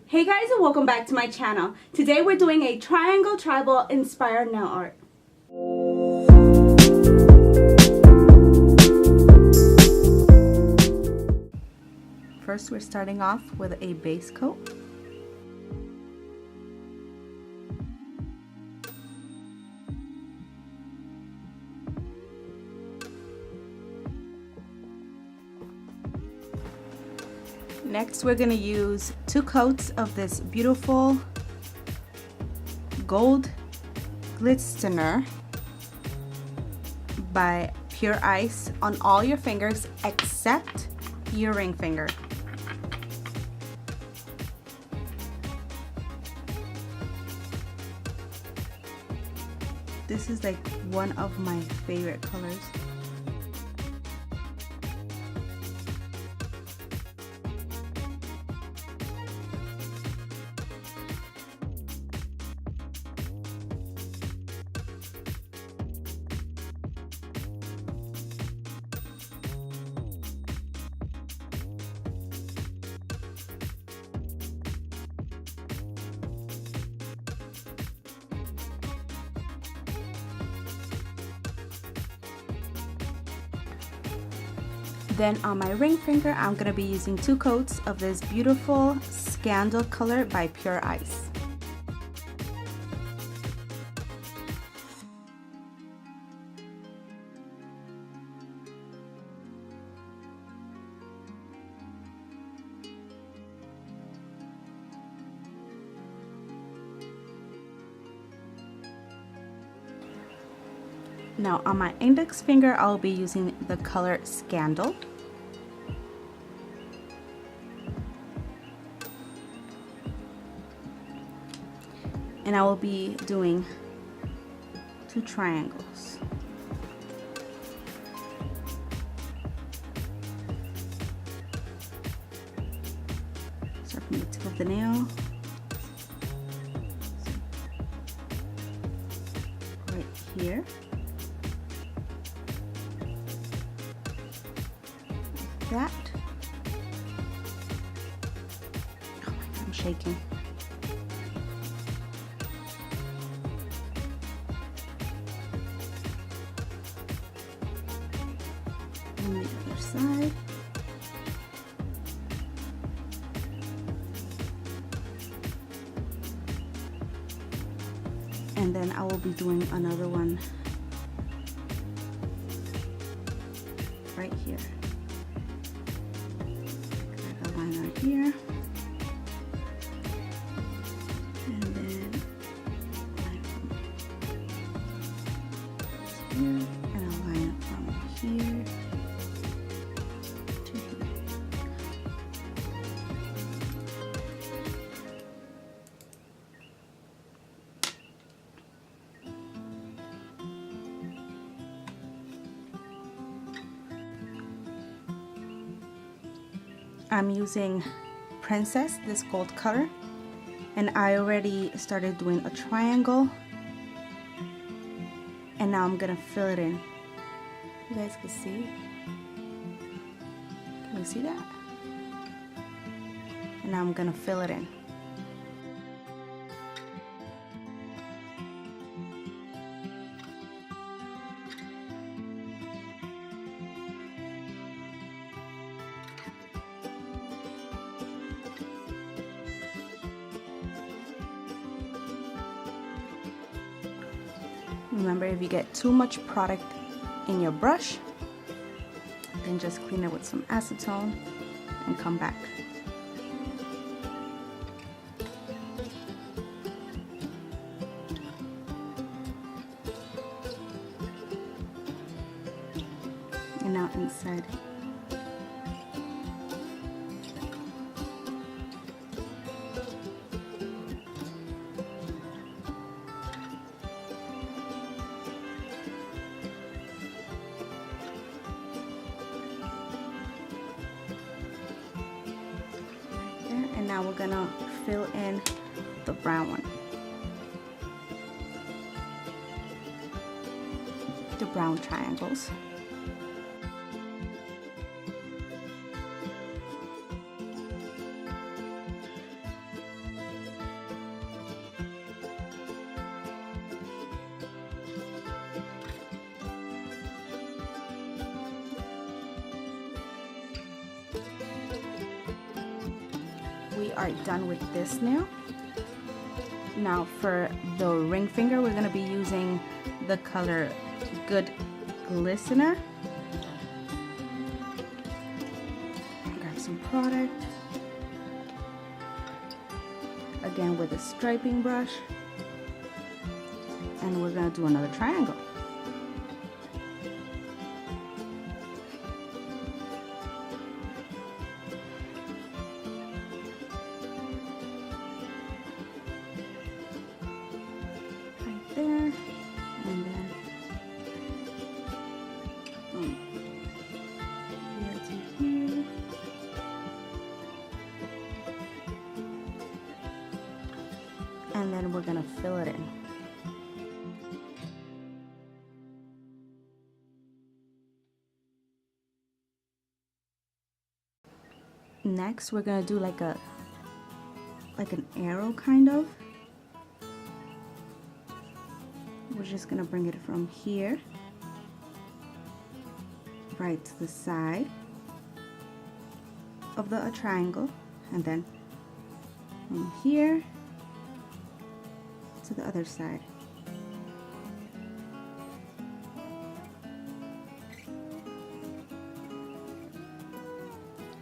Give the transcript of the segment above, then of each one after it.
Hey guys, and welcome back to my channel. Today we're doing a triangle tribal inspired nail art. First we're starting off with a base coat. Next we're going to use 2 coats of this beautiful gold glistener by Pure Ice on all your fingers except your ring finger. This is like one of my favorite colors. Then on my ring finger, I'm going to be using 2 coats of this beautiful Scandal color by Pure Ice. Now on my index finger, I'll be using the color Scandal. And I will be doing 2 triangles. Start from the tip of the nail. Right here. That. Oh my God, I'm shaking. And the other side. And then I will be doing another one right here. Right here, and then line from here, and I'll line it from here to here. I'm using Princess, this gold color, and I already started doing a triangle, and now I'm gonna fill it in. You guys can see? Can you see that? And now I'm gonna fill it in. Remember, if you get too much product in your brush, then just clean it with some acetone and come back. And now inside. And now we're gonna fill in the brown one. The brown triangles. we are done with this now. Now for the ring finger, we're going to be using the color Good Glistener. Grab some product. Again with a striping brush. And we're going to do another triangle. There, and then here to here, and then we're gonna fill it in. Next, we're gonna do like an arrow kind of. We're just gonna bring it from here right to the side of the triangle, and then from here to the other side.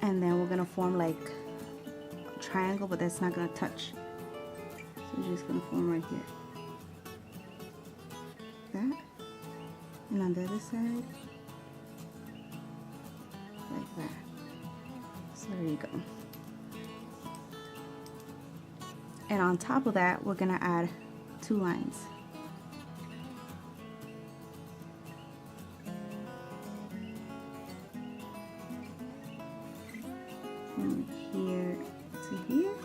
And then we're gonna form like a triangle, but that's not gonna touch. So we're just gonna form right here. That, and on the other side like that. So there you go. And on top of that, we're gonna add 2 lines. From here to here,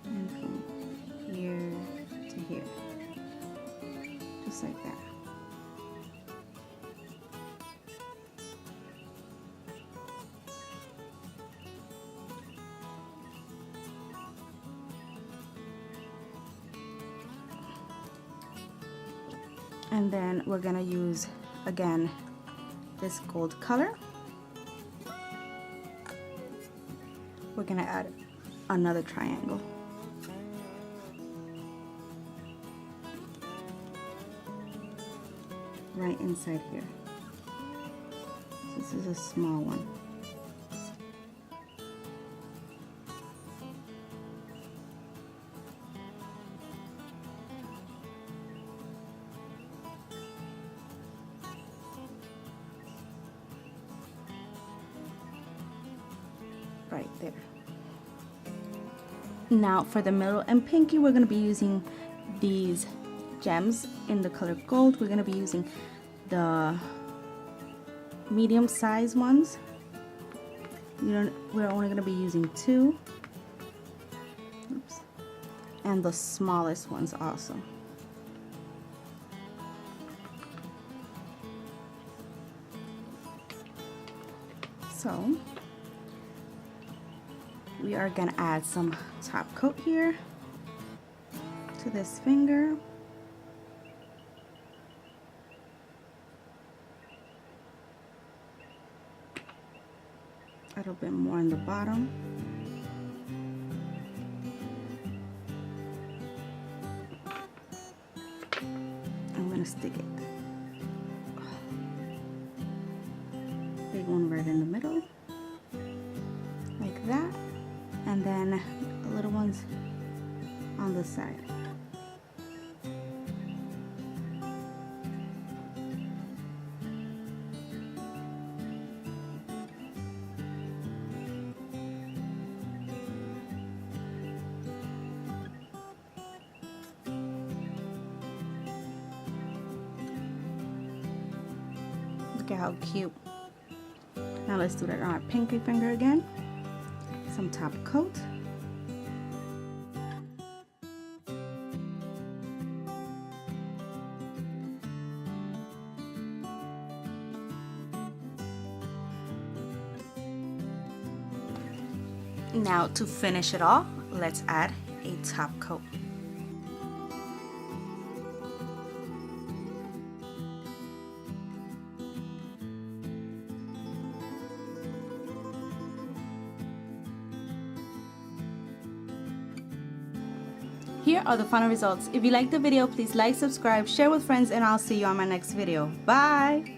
and from here to here. Just like that. And then we're gonna use again this gold color. We're gonna add another triangle. Right inside here. So this is a small one. Right there. Now for the middle and pinky, we're going to be using these gems in the color gold. We're going to be using the medium size ones. We're only going to be using 2. Oops. And the smallest ones also. So we are going to add some top coat here to this finger. A little bit more on the bottom. I'm going to stick it. Big one right in the middle. Like that. And then the little ones on the side. Look at how cute. Now let's do that on our pinky finger again. Some top coat. Now to finish it all, let's add a top coat. Here are the final results. If you liked the video, please like, subscribe, share with friends, and I'll see you on my next video. Bye!